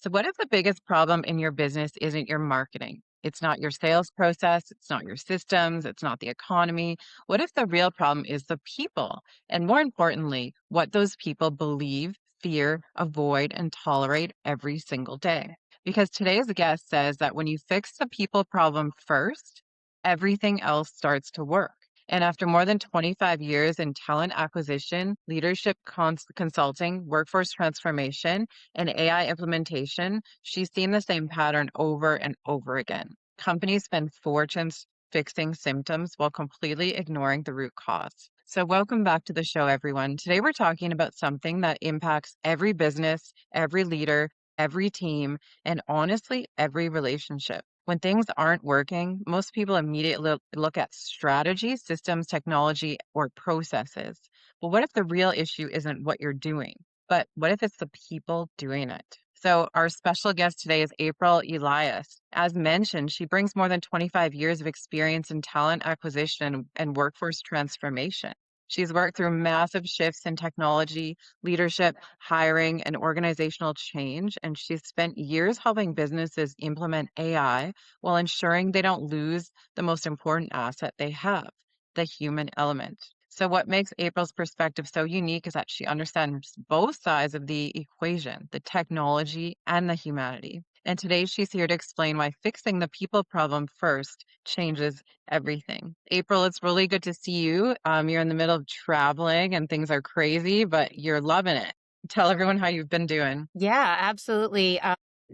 So, what if the biggest problem in your business isn't your marketing? It's not your sales process, it's not your systems, it's not the economy. What if the real problem is the people? And more importantly, what those people believe, fear, avoid, and tolerate every single day? Because today's guest says that when you fix the people problem first, everything else starts to work. And after more than 25 years in talent acquisition, leadership consulting, workforce transformation, and AI implementation, she's seen the same pattern over and over again. Companies spend fortunes fixing symptoms while completely ignoring the root cause. So, welcome back to the show, everyone. Today, we're talking about something that impacts every business, every leader, every team, and honestly, every relationship. When things aren't working, most people immediately look at strategy, systems, technology, or processes. But what if the real issue isn't what you're doing? But what if it's the people doing it? So, our special guest today is April Elias. As mentioned, she brings more than 25 years of experience in talent acquisition and workforce transformation. She's worked through massive shifts in technology, leadership, hiring, and organizational change, and she's spent years helping businesses implement AI while ensuring they don't lose the most important asset they have, the human element. So, what makes April's perspective so unique is that she understands both sides of the equation, the technology and the humanity. And today she's here to explain why fixing the people problem first changes everything. April, it's really good to see you. You're in the middle of traveling and things are crazy, but you're loving it. Tell everyone how you've been doing. Yeah, absolutely.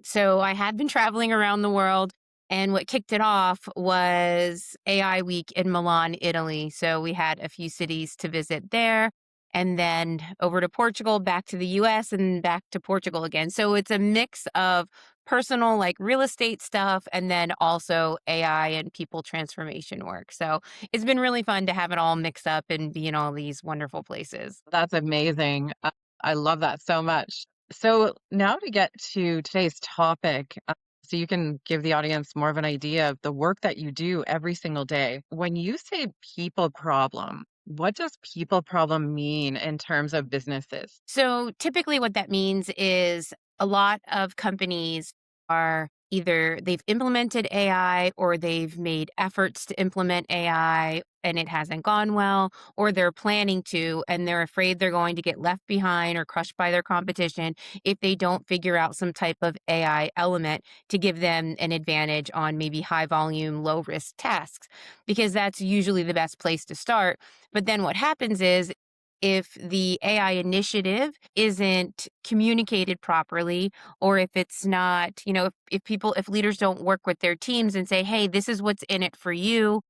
So I had been traveling around the world, and what kicked it off was AI Week in Milan, Italy. So we had a few cities to visit there, and then over to Portugal, back to the US, and back to Portugal again. So it's a mix of personal, like real estate stuff, and then also AI and people transformation work. So it's been really fun to have it all mixed up and be in all these wonderful places. That's amazing. I love that so much. So now to get to today's topic, so you can give the audience more of an idea of the work that you do every single day. When you say people problem, what does people problem mean in terms of businesses? So typically, what that means is a lot of companies are either they've implemented AI or they've made efforts to implement AI and it hasn't gone well, or they're planning to and they're afraid they're going to get left behind or crushed by their competition if they don't figure out some type of AI element to give them an advantage on maybe high volume, low risk tasks, because that's usually the best place to start. But then what happens is if the AI initiative isn't communicated properly, or if it's not, if leaders don't work with their teams and say, hey, this is what's in it for you,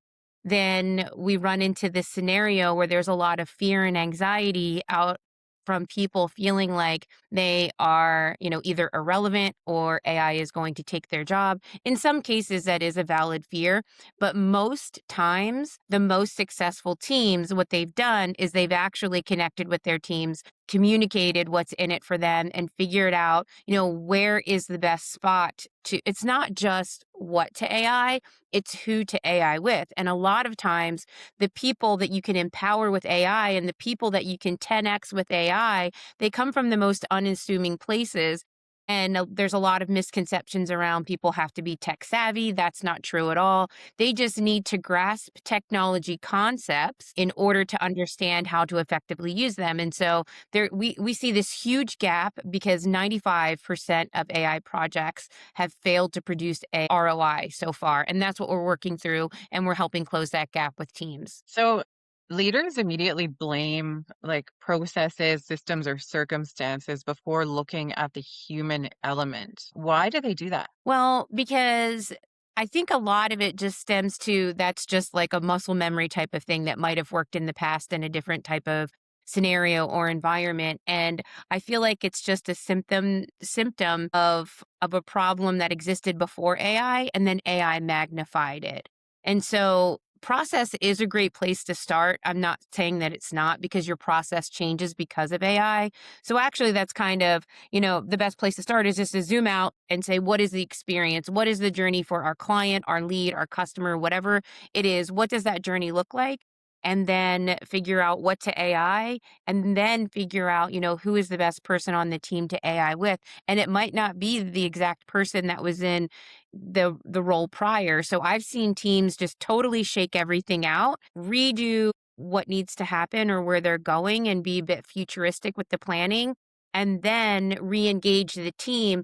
then we run into this scenario where there's a lot of fear and anxiety out from people feeling like they are, either irrelevant or AI is going to take their job. In some cases, that is a valid fear, but most times, the most successful teams, what they've done is they've actually connected with their teams, communicated what's in it for them, and figured out, where is the best spot to. It's not just what to AI, it's who to AI with. And a lot of times, the people that you can empower with AI and the people that you can 10x with AI, they come from the most unassuming places. And there's a lot of misconceptions around people have to be tech savvy. That's not true at all. They just need to grasp technology concepts in order to understand how to effectively use them. And so we see this huge gap because 95% of AI projects have failed to produce a ROI so far. And that's what we're working through. And we're helping close that gap with teams. So leaders immediately blame like processes, systems, or circumstances before looking at the human element. Why do they do that? Well, because I think a lot of it just stems to that's just like a muscle memory type of thing that might have worked in the past in a different type of scenario or environment. And I feel like it's just a symptom of a problem that existed before AI and then AI magnified it. And so process is a great place to start. I'm not saying that it's not, because your process changes because of AI. So actually that's kind of, the best place to start is just to zoom out and say, what is the experience? What is the journey for our client, our lead, our customer, whatever it is? What does that journey look like? and then figure out what to AI, and then figure out, who is the best person on the team to AI with. And it might not be the exact person that was in the role prior. So I've seen teams just totally shake everything out, redo what needs to happen or where they're going and be a bit futuristic with the planning, and then re-engage the team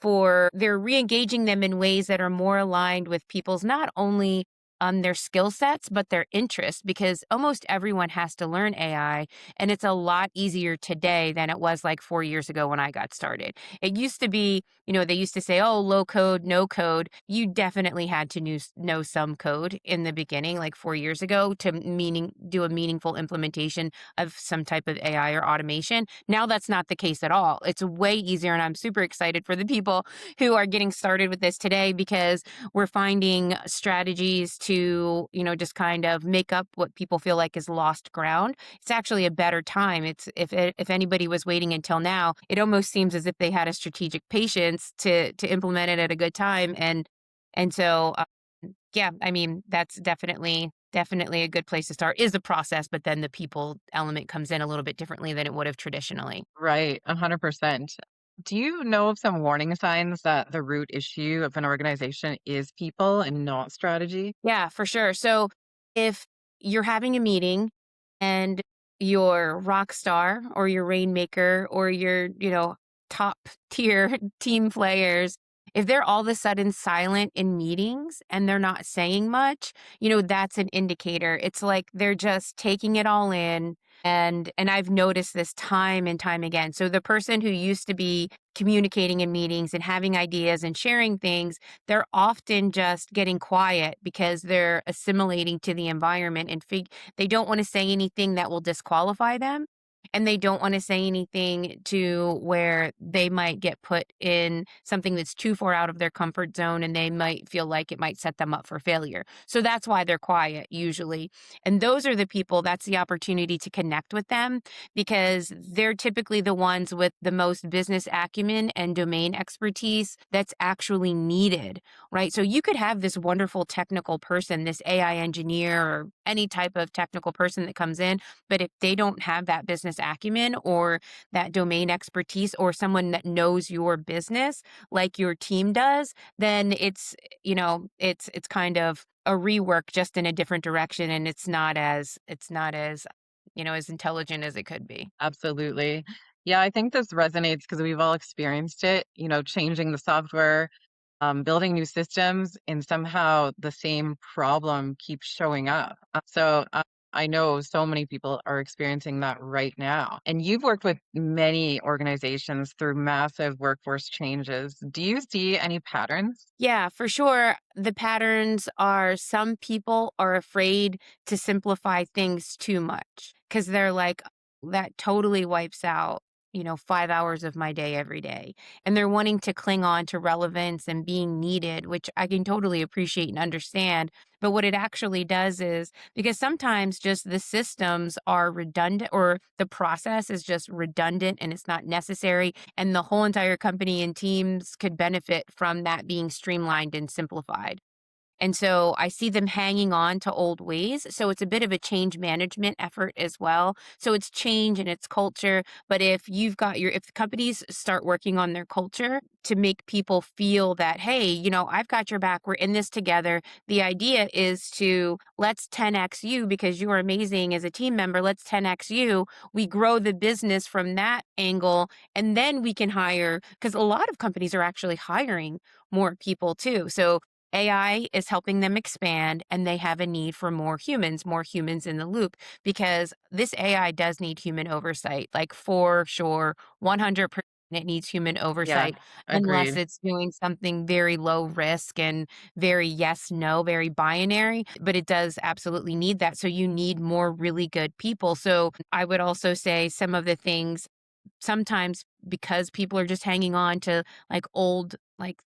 for they're re-engaging them in ways that are more aligned with people's not only their skill sets, but their interests, because almost everyone has to learn AI. And it's a lot easier today than it was like 4 years ago when I got started. It used to be, they used to say, oh, low code, no code. You definitely had to know some code in the beginning, like 4 years ago, to do a meaningful implementation of some type of AI or automation. Now that's not the case at all. It's way easier. And I'm super excited for the people who are getting started with this today, because we're finding strategies to, just kind of make up what people feel like is lost ground. It's actually a better time. It's if anybody was waiting until now, it almost seems as if they had a strategic patience to implement it at a good time. And so yeah, I mean, that's definitely a good place to start is the process, but then the people element comes in a little bit differently than it would have traditionally. Right, 100%. Do you know of some warning signs that the root issue of an organization is people and not strategy? Yeah, for sure. So if you're having a meeting and your rock star or your rainmaker or your, top tier team players, if they're all of a sudden silent in meetings and they're not saying much, that's an indicator. It's like they're just taking it all in. And I've noticed this time and time again. So the person who used to be communicating in meetings and having ideas and sharing things, they're often just getting quiet because they're assimilating to the environment and they don't want to say anything that will disqualify them. And they don't want to say anything to where they might get put in something that's too far out of their comfort zone and they might feel like it might set them up for failure. So that's why they're quiet usually. And those are the people, that's the opportunity to connect with them, because they're typically the ones with the most business acumen and domain expertise that's actually needed, right? So you could have this wonderful technical person, this AI engineer, or any type of technical person that comes in, but if they don't have that business acumen or that domain expertise or someone that knows your business like your team does, then it's kind of a rework just in a different direction, and it's not as as intelligent as it could be. Absolutely. Yeah, I think this resonates because we've all experienced it, changing the software, building new systems, and somehow the same problem keeps showing up. So I know so many people are experiencing that right now. And you've worked with many organizations through massive workforce changes. Do you see any patterns? Yeah, for sure. The patterns are some people are afraid to simplify things too much because they're like, that totally wipes out, 5 hours of my day every day. And they're wanting to cling on to relevance and being needed, which I can totally appreciate and understand. But what it actually does is because sometimes just the systems are redundant or the process is just redundant and it's not necessary, and the whole entire company and teams could benefit from that being streamlined and simplified. And so I see them hanging on to old ways. So it's a bit of a change management effort as well. So it's change and it's culture. But if the companies start working on their culture to make people feel that, hey, I've got your back, we're in this together. The idea is to let's 10x you because you are amazing as a team member. Let's 10x you. We grow the business from that angle. And then we can hire, because a lot of companies are actually hiring more people too. So AI is helping them expand and they have a need for more humans in the loop, because this AI does need human oversight, like for sure, 100%. It needs human Yeah, oversight unless agreed. it's doing something very low risk and very yes, no, very binary, but it does absolutely need that. So you need more really good people. So I would also say some of the things sometimes because people are just hanging on to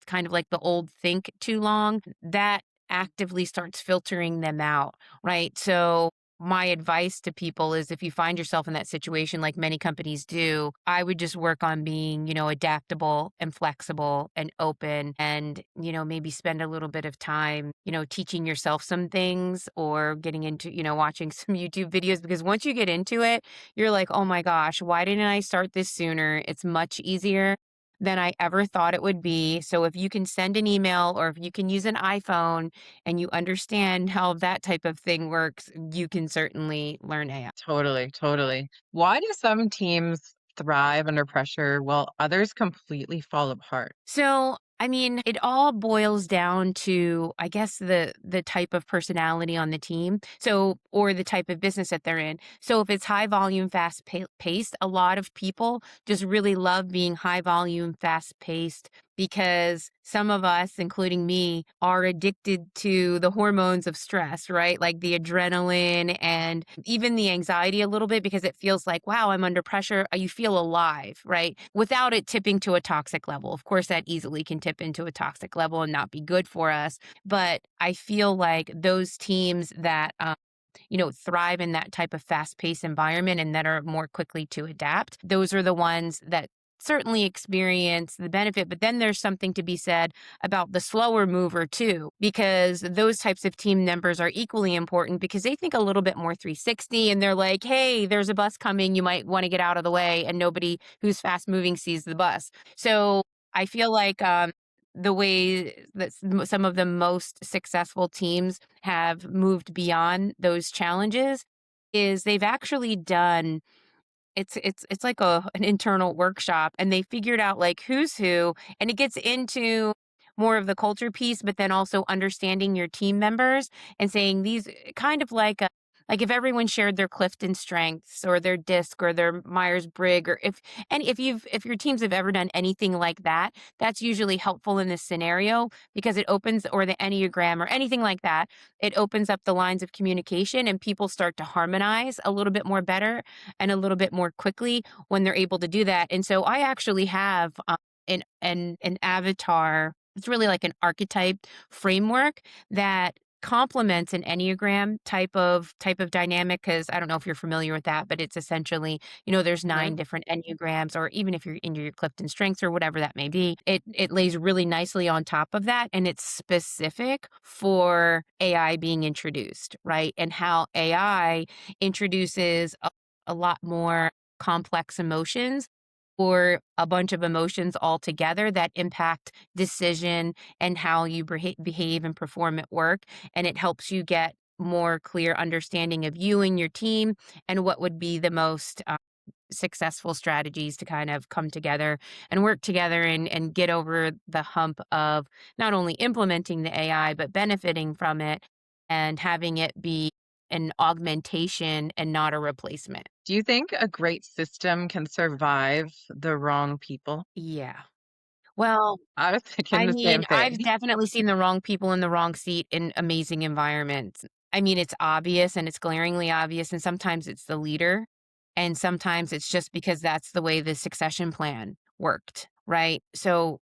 kind of like the old think too long, that actively starts filtering them out, right? So my advice to people is if you find yourself in that situation like many companies do, I would just work on being, adaptable and flexible and open and, maybe spend a little bit of time, teaching yourself some things or getting into, watching some YouTube videos because once you get into it, you're like, "Oh my gosh, why didn't I start this sooner?" It's much easier than I ever thought it would be. So if you can send an email or if you can use an iPhone and you understand how that type of thing works, you can certainly learn AI. Totally, totally. Why do some teams thrive under pressure while others completely fall apart? So, I mean, it all boils down to, I guess, the type of personality on the team. So, or the type of business that they're in. So, if it's high volume, paced, a lot of people just really love being high volume, fast paced because some of us, including me, are addicted to the hormones of stress, right? Like the adrenaline and even the anxiety a little bit because it feels like, wow, I'm under pressure. You feel alive, right? Without it tipping to a toxic level. Of course, that easily can tip into a toxic level and not be good for us. But I feel like those teams that, thrive in that type of fast paced environment and that are more quickly to adapt. Those are the ones that certainly experience the benefit. But then there's something to be said about the slower mover too, because those types of team members are equally important because they think a little bit more 360 and they're like, hey, there's a bus coming. You might want to get out of the way. And nobody who's fast moving sees the bus. So I feel like the way that some of the most successful teams have moved beyond those challenges is they've actually done it's like an internal workshop and they figured out like who's who and it gets into more of the culture piece but then also understanding your team members and saying these kind of like if everyone shared their Clifton strengths or their disc or their Myers-Briggs or if your teams have ever done anything like that, that's usually helpful in this scenario because it opens or the Enneagram or anything like that, it opens up the lines of communication and people start to harmonize a little bit more better and a little bit more quickly when they're able to do that. And so I actually have an avatar. It's really like an archetype framework that complements an Enneagram type of dynamic because I don't know if you're familiar with that, but it's essentially, there's Mhm. 9 different Enneagrams, or even if you're into your Clifton strengths or whatever that may be, it lays really nicely on top of that, and it's specific for AI being introduced, right? And how AI introduces a lot more complex emotions or a bunch of emotions all together that impact decision and how you behave and perform at work. And it helps you get more clear understanding of you and your team and what would be the most successful strategies to kind of come together and work together and get over the hump of not only implementing the AI, but benefiting from it and having it be an augmentation and not a replacement. Do you think a great system can survive the wrong people? Yeah. Well, I was thinking I the mean, same I've thing. definitely seen the wrong people in the wrong seat in amazing environments. I mean, it's obvious and it's glaringly obvious, and sometimes it's the leader, and sometimes it's just because that's the way the succession plan worked, right? So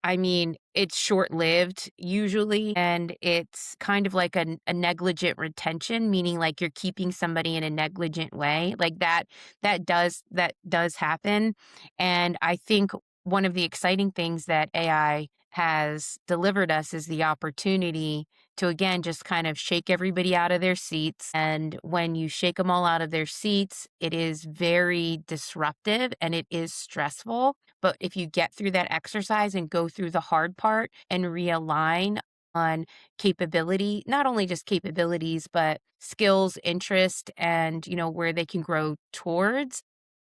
I mean, it's short-lived usually, and it's kind of like a negligent retention, meaning like you're keeping somebody in a negligent way. Like that does happen. And I think one of the exciting things that AI has delivered us is the opportunity to again just kind of shake everybody out of their seats. And when you shake them all out of their seats, it is very disruptive and it is stressful, but if you get through that exercise and go through the hard part and realign on capability, not only just capabilities, but skills, interest, and where they can grow towards,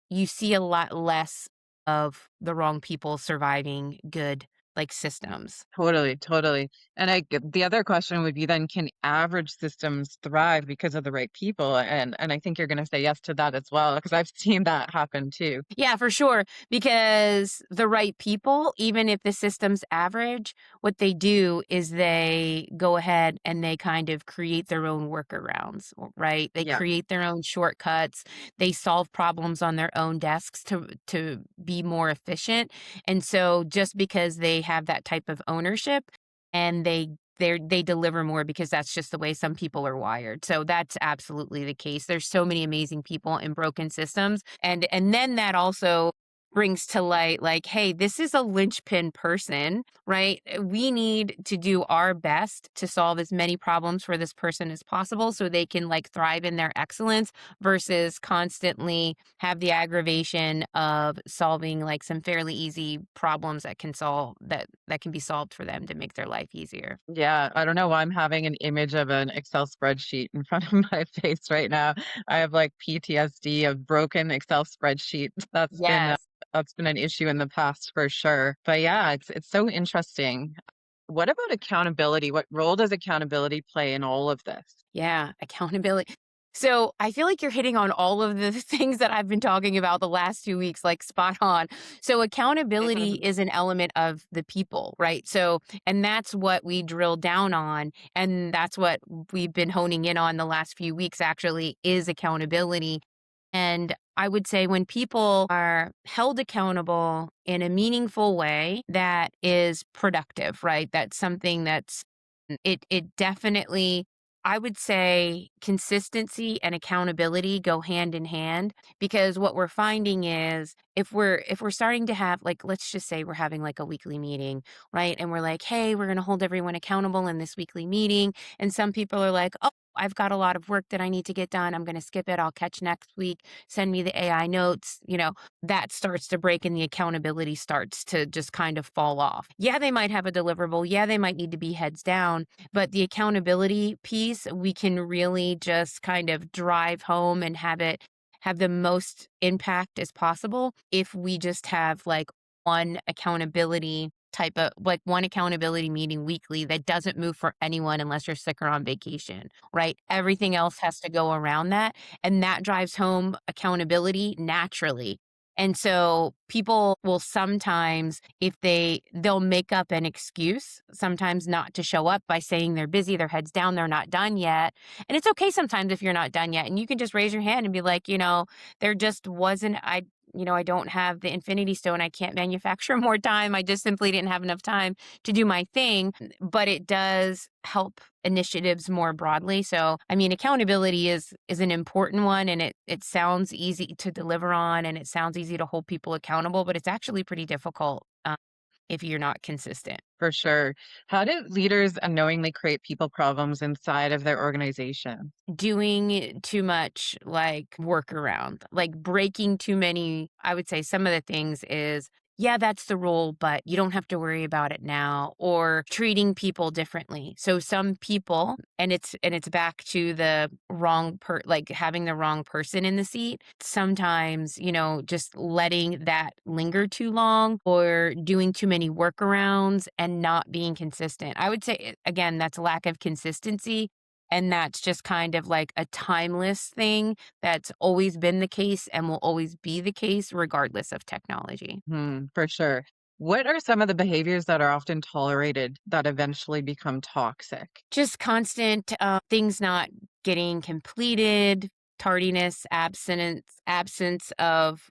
you see a lot less of the wrong people surviving good like systems. Totally, totally. And the other question would be then, can average systems thrive because of the right people? And I think you're going to say yes to that as well, because I've seen that happen too. Yeah, for sure. Because the right people, even if the system's average, what they do is they go ahead and they kind of create their own workarounds, right? They Yeah, create their own shortcuts. They solve problems on their own desks to be more efficient. And so just because they have that type of ownership and they they deliver more because that's just the way some people are wired. So that's absolutely the case. There's so many amazing people in broken systems. And then that also brings to light like, hey, this is a linchpin person, right? We need to do our best to solve as many problems for this person as possible so they can like thrive in their excellence versus constantly have the aggravation of solving like some fairly easy problems that can be solved for them to make their life easier. Yeah, I don't know why I'm having an image of an Excel spreadsheet in front of my face right now. I have like PTSD of broken Excel spreadsheets. Yes. That's been an issue in the past for sure. But yeah, it's so interesting. What about accountability? What role does accountability play in all of this? Yeah, accountability. So I feel like you're hitting on all of the things that I've been talking about the last 2 weeks, like spot on. So accountability is an element of the people, right? So, and that's what we drill down on. And that's what we've been honing in on the last few weeks actually is accountability. And I would say when people are held accountable in a meaningful way that is productive, right? That's something that's it definitely I would say consistency and accountability go hand in hand because what we're finding is if we're starting to have like let's just say we're having like a weekly meeting, right? And we're like, "Hey, we're going to hold everyone accountable in this weekly meeting." And some people are like, "Oh, I've got a lot of work that I need to get done. I'm going to skip it. I'll catch next week. Send me the AI notes." That starts to break and the accountability starts to just kind of fall off. Yeah, they might have a deliverable. Yeah, they might need to be heads down, but the accountability piece, we can really just kind of drive home and have the most impact as possible if we just have like one accountability meeting weekly that doesn't move for anyone unless you're sick or on vacation, right? Everything else has to go around that. And that drives home accountability naturally. And so people will sometimes, if they'll make up an excuse, sometimes not to show up by saying they're busy, their heads down, they're not done yet. And it's okay sometimes if you're not done yet. And you can just raise your hand and be like, there just wasn't, I don't have the infinity stone. I can't manufacture more time. I just simply didn't have enough time to do my thing. But it does help initiatives more broadly. So, I mean, accountability is an important one and it sounds easy to deliver on and it sounds easy to hold people accountable, but it's actually pretty difficult if you're not consistent. For sure. How do leaders unknowingly create people problems inside of their organization? Doing too much like workaround, like breaking too many. I would say some of the things is, yeah, that's the rule, but you don't have to worry about it now, or treating people differently. So some people, and it's back to the like having the wrong person in the seat. Sometimes, just letting that linger too long or doing too many workarounds and not being consistent. I would say again, that's lack of consistency and that's just kind of like a timeless thing that's always been the case and will always be the case regardless of technology. For sure. What are some of the behaviors that are often tolerated that eventually become toxic? Just constant things not getting completed, tardiness, absence of,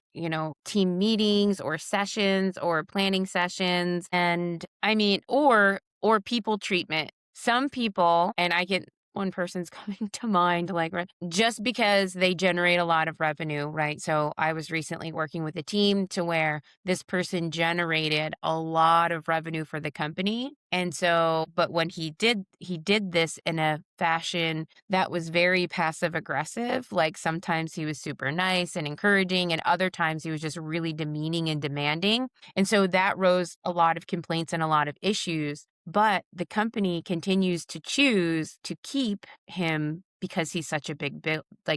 team meetings or sessions or planning sessions. And I mean, or people treatment. Some people, and I get one person's coming to mind, like just because they generate a lot of revenue, right? So I was recently working with a team to where this person generated a lot of revenue for the company. And so, but when he did this in a fashion that was very passive aggressive. Like sometimes he was super nice and encouraging, and other times he was just really demeaning and demanding. And so that rose a lot of complaints and a lot of issues. But the company continues to choose to keep him because he's such a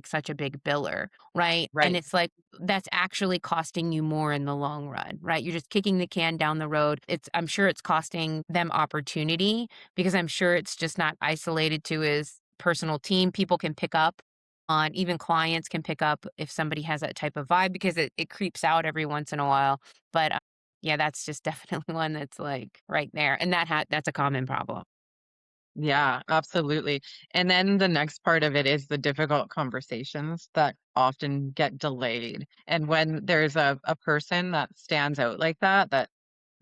such a big biller, right? And Right. it's like that's actually costing you more in the long run, right? You're just kicking the can down the road. I'm sure it's costing them opportunity because I'm sure it's just not isolated to his personal team. People can pick up on, even clients can pick up if somebody has that type of vibe because it creeps out every once in a while. But yeah, that's just definitely one that's like right there. And that's a common problem. Yeah, absolutely. And then the next part of it is the difficult conversations that often get delayed. And when there's a person that stands out like that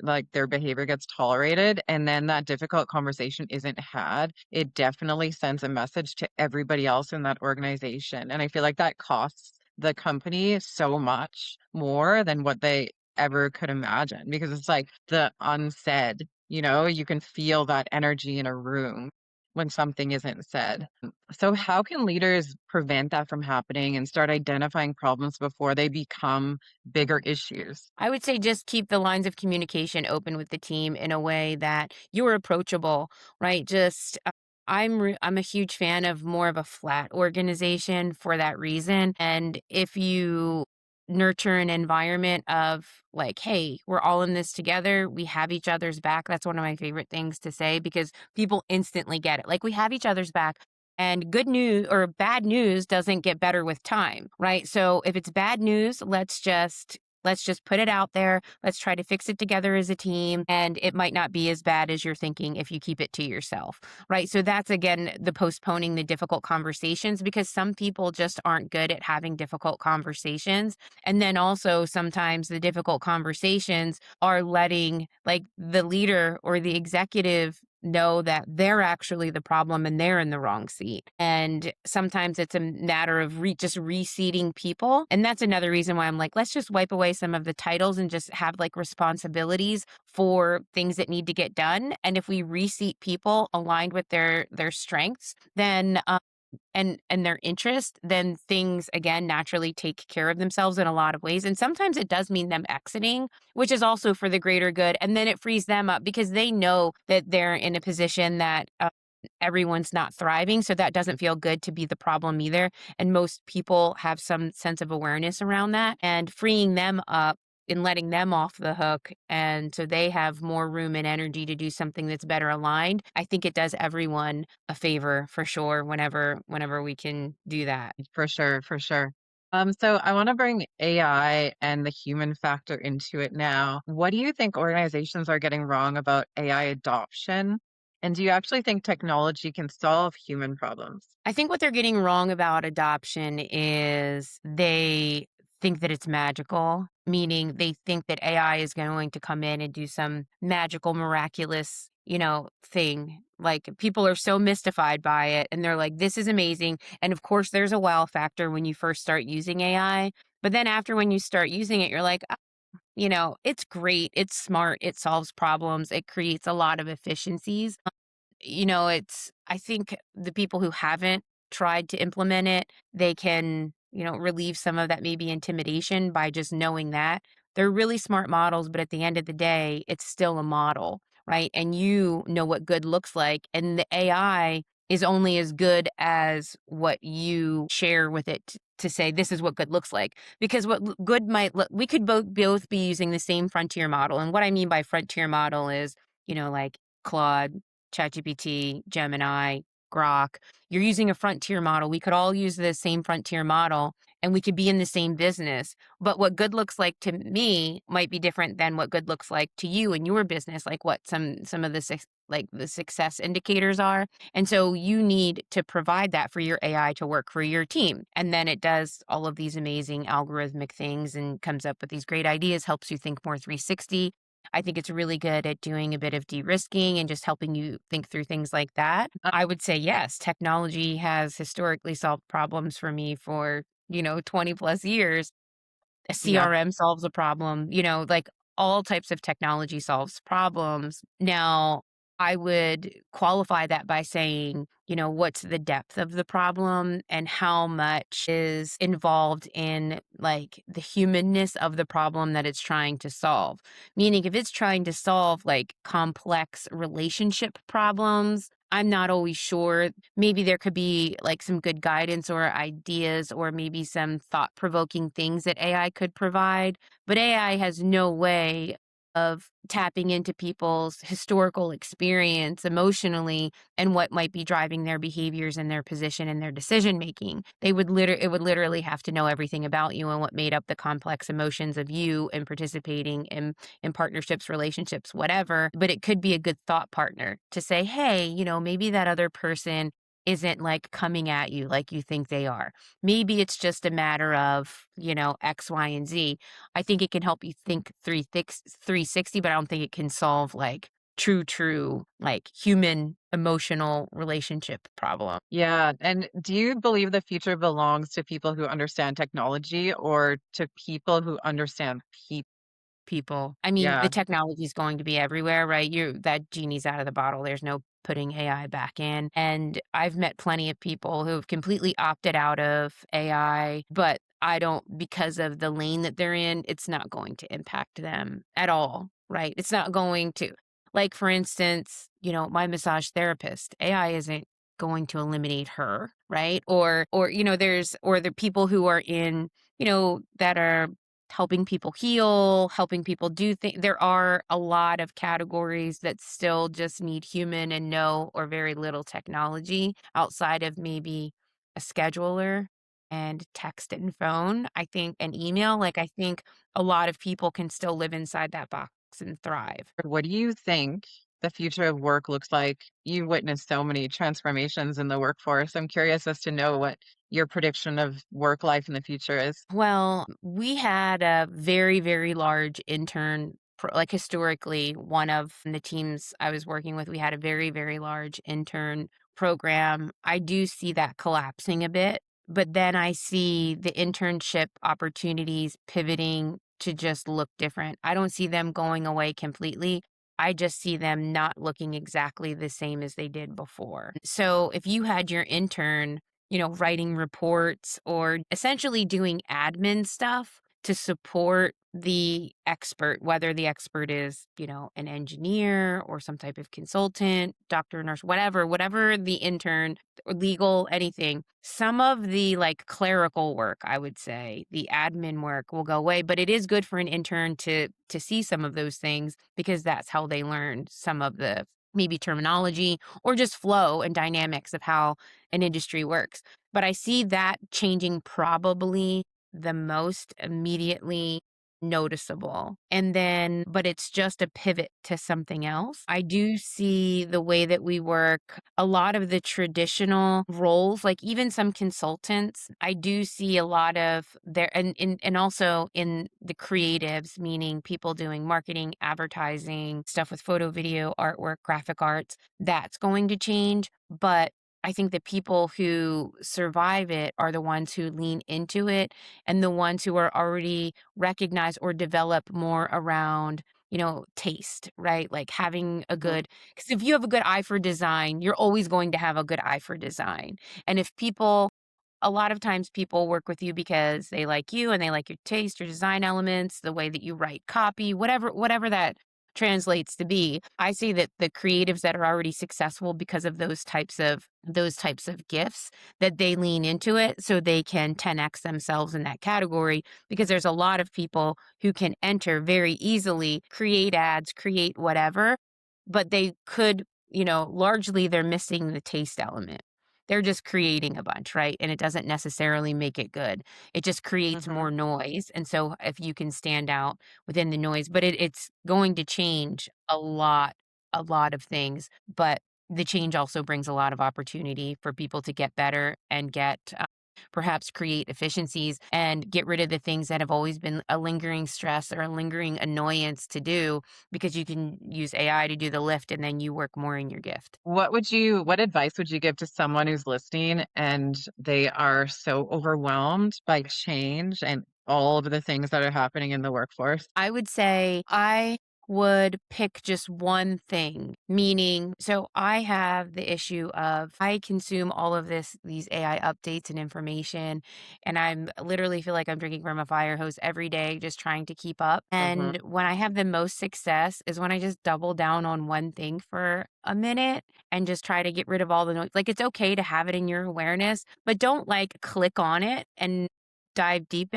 like their behavior gets tolerated and then that difficult conversation isn't had, it definitely sends a message to everybody else in that organization. And I feel like that costs the company so much more than what they ever could imagine because it's like the unsaid, you can feel that energy in a room when something isn't said. So, how can leaders prevent that from happening and start identifying problems before they become bigger issues? I would say just keep the lines of communication open with the team in a way that you're approachable, right? I'm a huge fan of more of a flat organization for that reason. And if you nurture an environment of like, hey, we're all in this together, we have each other's back. That's one of my favorite things to say because people instantly get it. Like we have each other's back. And good news or bad news doesn't get better with time, right? So if it's bad news, let's just put it out there. Let's try to fix it together as a team. And it might not be as bad as you're thinking if you keep it to yourself, right? So that's again the postponing the difficult conversations because some people just aren't good at having difficult conversations. And then also sometimes the difficult conversations are letting like the leader or the executive know that they're actually the problem and they're in the wrong seat. And sometimes it's a matter of just reseating people. And that's another reason why I'm like, let's just wipe away some of the titles and just have like responsibilities for things that need to get done. And if we reseat people aligned with their strengths, then and their interest, then things again naturally take care of themselves in a lot of ways. And sometimes it does mean them exiting, which is also for the greater good. And then it frees them up because they know that they're in a position that everyone's not thriving. So that doesn't feel good to be the problem either. And most people have some sense of awareness around that and freeing them up and letting them off the hook. And so they have more room and energy to do something that's better aligned. I think it does everyone a favor for sure whenever we can do that. For sure, for sure. So I want to bring AI and the human factor into it now. What do you think organizations are getting wrong about AI adoption? And do you actually think technology can solve human problems? I think what they're getting wrong about adoption is they think that it's magical, meaning they think that AI is going to come in and do some magical, miraculous, thing. Like people are so mystified by it and they're like, this is amazing. And of course, there's a wow factor when you first start using AI. But then after when you start using it, you're like, it's great. It's smart. It solves problems. It creates a lot of efficiencies. I think the people who haven't tried to implement it, they can, relieve some of that maybe intimidation by just knowing that. They're really smart models, but at the end of the day, it's still a model, right? And you know what good looks like. And the AI is only as good as what you share with it to say this is what good looks like. Because good might look, we could both be using the same frontier model. And what I mean by frontier model is, like Claude, ChatGPT, Gemini, Grok. You're using a frontier model. We could all use the same frontier model and we could be in the same business. But what good looks like to me might be different than what good looks like to you in your business, like what some of the like the success indicators are. And so you need to provide that for your AI to work for your team. And then it does all of these amazing algorithmic things and comes up with these great ideas, helps you think more 360. I think it's really good at doing a bit of de-risking and just helping you think through things like that. I would say yes, technology has historically solved problems for me for, 20 plus years. A Yeah. CRM solves a problem, like all types of technology solves problems. Now, I would qualify that by saying, what's the depth of the problem and how much is involved in like the humanness of the problem that it's trying to solve. Meaning, if it's trying to solve like complex relationship problems, I'm not always sure. Maybe there could be like some good guidance or ideas or maybe some thought provoking things that AI could provide. But AI has no way of tapping into people's historical experience emotionally and what might be driving their behaviors and their position and their decision making. It would literally have to know everything about you and what made up the complex emotions of you and participating in partnerships, relationships, whatever. But it could be a good thought partner to say, hey, maybe that other person isn't like coming at you like you think they are. Maybe it's just a matter of, X, Y, and Z. I think it can help you think 360, but I don't think it can solve like true, like human emotional relationship problem. Yeah. And do you believe the future belongs to people who understand technology or to people who understand people? People. I mean, the Yeah. technology is going to be everywhere, right? That genie's out of the bottle. There's no putting AI back in. And I've met plenty of people who've completely opted out of AI, but I don't because of the lane that they're in, it's not going to impact them at all, right? It's not going to. Like for instance, my massage therapist, AI isn't going to eliminate her, right? Or there's or the people who are in, that are helping people heal, helping people do things. There are a lot of categories that still just need human and no or very little technology outside of maybe a scheduler and text and phone. I think an email, like I think a lot of people can still live inside that box and thrive. What do you think the future of work looks like? You witnessed so many transformations in the workforce. I'm curious as to know what your prediction of work life in the future is. Well, we had a very, very large like historically, one of the teams I was working with, we had a very, very large intern program. I do see that collapsing a bit, but then I see the internship opportunities pivoting to just look different. I don't see them going away completely. I just see them not looking exactly the same as they did before. So if you had your intern writing reports or essentially doing admin stuff to support the expert, whether the expert is, an engineer or some type of consultant, doctor, nurse, whatever the intern or legal, anything. Some of the like clerical work, I would say, the admin work will go away, but it is good for an intern to see some of those things because that's how they learn some of the maybe terminology or just flow and dynamics of how an industry works. But I see that changing probably the most immediately noticeable. And then, but it's just a pivot to something else. I do see the way that we work, a lot of the traditional roles, like even some consultants, I do see a lot of their, and also in the creatives, meaning people doing marketing, advertising, stuff with photo, video, artwork, graphic arts, that's going to change. But I think the people who survive it are the ones who lean into it and the ones who are already recognized or develop more around, taste, right? Like having a Mhm. good, because if you have a good eye for design, you're always going to have a good eye for design. And if people, a lot of times people work with you because they like you and they like your taste, your design elements, the way that you write copy, whatever that translates to be. I see that the creatives that are already successful because of those types of gifts that they lean into it so they can 10x themselves in that category because there's a lot of people who can enter very easily, create ads, create whatever, but they could, largely they're missing the taste element. They're just creating a bunch, right? And it doesn't necessarily make it good. It just creates Mhm. more noise. And so if you can stand out within the noise, but it's going to change a lot of things. But the change also brings a lot of opportunity for people to get better and get perhaps create efficiencies and get rid of the things that have always been a lingering stress or a lingering annoyance to do because you can use AI to do the lift and then you work more in your gift. What advice would you give to someone who's listening and they are so overwhelmed by change and all of the things that are happening in the workforce? I would say I would pick just one thing, meaning, so I have the issue of I consume all of these AI updates and information, and I'm literally feel like I'm drinking from a fire hose every day, just trying to keep up. Mhm. And when I have the most success is when I just double down on one thing for a minute and just try to get rid of all the noise. Like it's okay to have it in your awareness, but don't like click on it and dive deep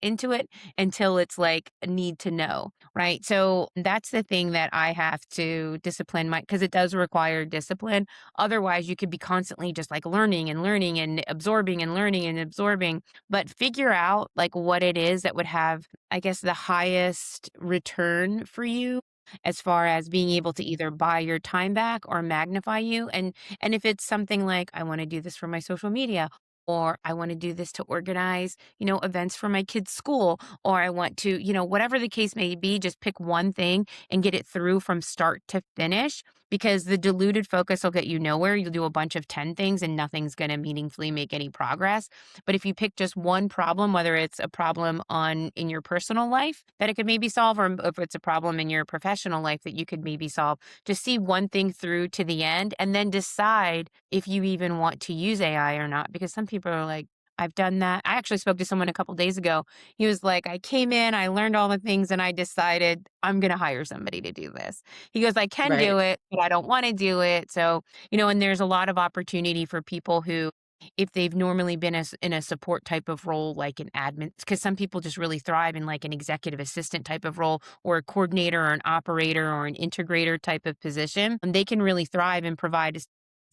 into it until it's like a need to know, right? So that's the thing that I have to discipline my because it does require discipline. Otherwise, you could be constantly just like learning and absorbing and learning and absorbing, but figure out like what it is that would have, I guess, the highest return for you as far as being able to either buy your time back or magnify you. And if it's something like, I want to do this for my social media, or I want to do this to organize, events for my kids' school, or I want to, whatever the case may be, just pick one thing and get it through from start to finish, because the diluted focus will get you nowhere. You'll do a bunch of 10 things and nothing's going to meaningfully make any progress. But if you pick just one problem, whether it's a problem on in your personal life that it could maybe solve, or if it's a problem in your professional life that you could maybe solve, just see one thing through to the end and then decide if you even want to use AI or not. Because some people are like, I've done that. I actually spoke to someone a couple days ago. He was like, I came in, I learned all the things, and I decided I'm going to hire somebody to do this. He goes, I can Right. do it, but I don't want to do it. So, and there's a lot of opportunity for people who, if they've normally been in a support type of role, like an admin, because some people just really thrive in like an executive assistant type of role, or a coordinator or an operator or an integrator type of position, and they can really thrive and provide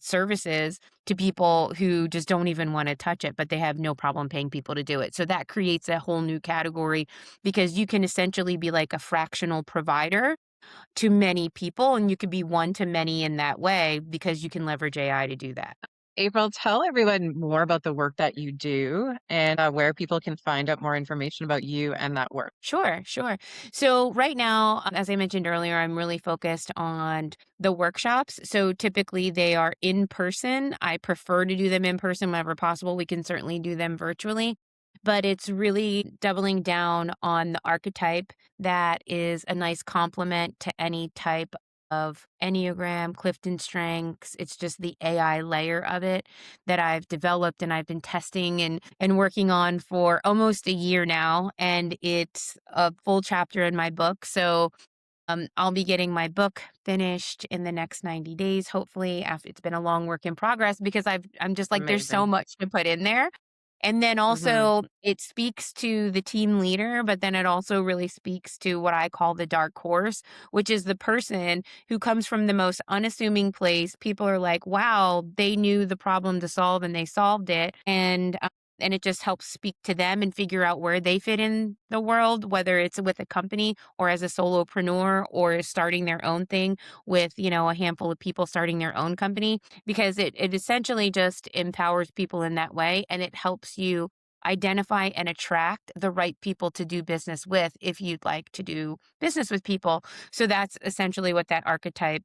services to people who just don't even want to touch it, but they have no problem paying people to do it. So that creates a whole new category, because you can essentially be like a fractional provider to many people, and you could be one to many in that way because you can leverage AI to do that. April, tell everyone more about the work that you do and where people can find out more information about you and that work. Sure, sure. So right now, as I mentioned earlier, I'm really focused on the workshops. So typically they are in person. I prefer to do them in person whenever possible. We can certainly do them virtually, but it's really doubling down on the archetype that is a nice complement to any type of Enneagram, Clifton Strengths. It's just the AI layer of it that I've developed and I've been testing and working on for almost a year now, and it's a full chapter in my book. So I'll be getting my book finished in the next 90 days, hopefully. After it's been a long work in progress, because I'm just like, there's so Amazing. much to put in there. And then Hmm. also it speaks to the team leader, but then it also really speaks to what I call the dark horse, which is the person who comes from the most unassuming place. People are like, wow, they knew the problem to solve and they solved it. And it just helps speak to them and figure out where they fit in the world, whether it's with a company or as a solopreneur or starting their own thing with, a handful of people starting their own company, because it essentially just empowers people in that way, and it helps you identify and attract the right people to do business with if you'd like to do business with people. So that's essentially what that archetype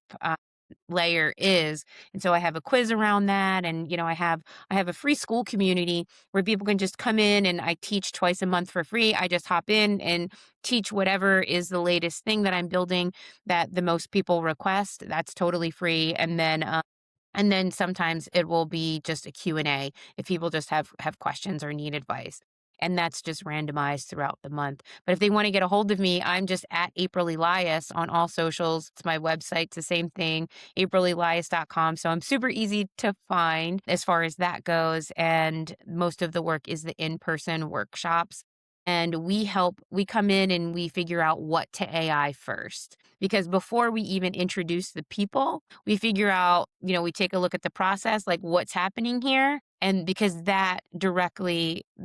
layer is. And so I have a quiz around that, and I have a free school community where people can just come in, and I teach twice a month for free. I just hop in and teach whatever is the latest thing that I'm building that the most people request. That's totally free. And then sometimes it will be just a Q&A if people just have questions or need advice. And that's just randomized throughout the month. But if they want to get a hold of me, I'm just at April Elias on all socials. It's my website, it's the same thing, aprilelias.com. So I'm super easy to find as far as that goes. And most of the work is the in-person workshops. And we come in and we figure out what to AI first. Because before we even introduce the people, we figure out, we take a look at the process, like what's happening here. And because that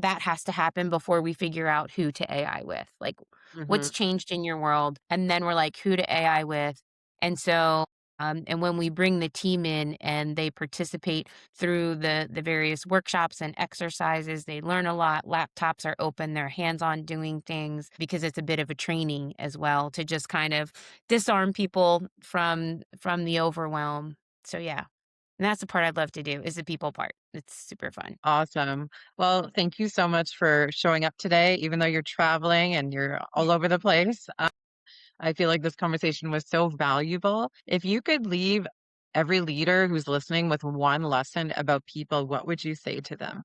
has to happen before we figure out who to AI with, like Hmm. what's changed in your world. And then we're like, who to AI with. And so, and when we bring the team in and they participate through the various workshops and exercises, they learn a lot. Laptops are open, they're hands on doing things, because it's a bit of a training as well to just kind of disarm people from the overwhelm. So yeah, and that's the part I'd love to do, is the people part. It's super fun. Awesome. Well, thank you so much for showing up today, even though you're traveling and you're all over the place. I feel like this conversation was so valuable. If you could leave every leader who's listening with one lesson about people, what would you say to them?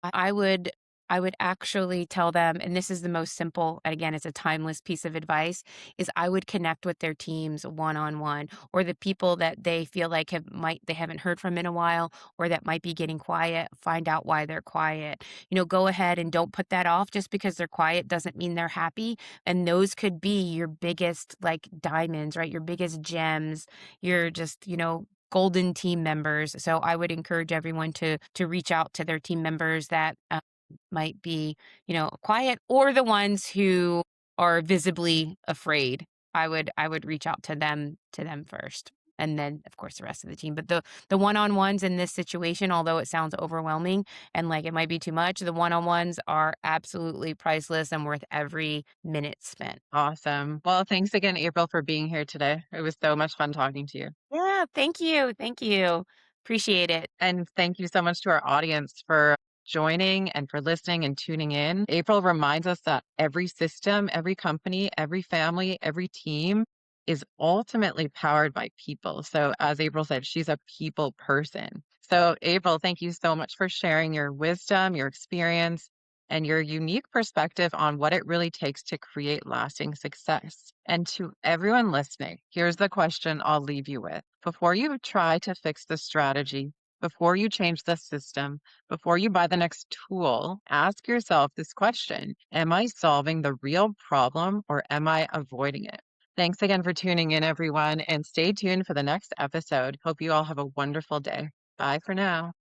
I would actually tell them, and this is the most simple, and again, it's a timeless piece of advice, is I would connect with their teams one on one, or the people that they feel like they haven't heard from in a while, or that might be getting quiet, find out why they're quiet. Go ahead and don't put that off. Just because they're quiet doesn't mean they're happy. And those could be your biggest like diamonds, right? Your biggest gems. You're just, golden team members. So I would encourage everyone to reach out to their team members that might be, quiet, or the ones who are visibly afraid. I would reach out to them first, and then, of course, the rest of the team. But the one-on-ones in this situation, although it sounds overwhelming and like it might be too much, the one-on-ones are absolutely priceless and worth every minute spent. Awesome. Well, thanks again, April, for being here today. It was so much fun talking to you. Yeah, thank you, thank you. Appreciate it. And thank you so much to our audience for joining and for listening and tuning in. April reminds us that every system, every company, every family, every team is ultimately powered by people. So, as April said, she's a people person. So, April, thank you so much for sharing your wisdom, your experience, and your unique perspective on what it really takes to create lasting success. And to everyone listening, here's the question I'll leave you with. Before you try to fix the strategy, before you change the system, before you buy the next tool, ask yourself this question: am I solving the real problem or am I avoiding it? Thanks again for tuning in, everyone, and stay tuned for the next episode. Hope you all have a wonderful day. Bye for now.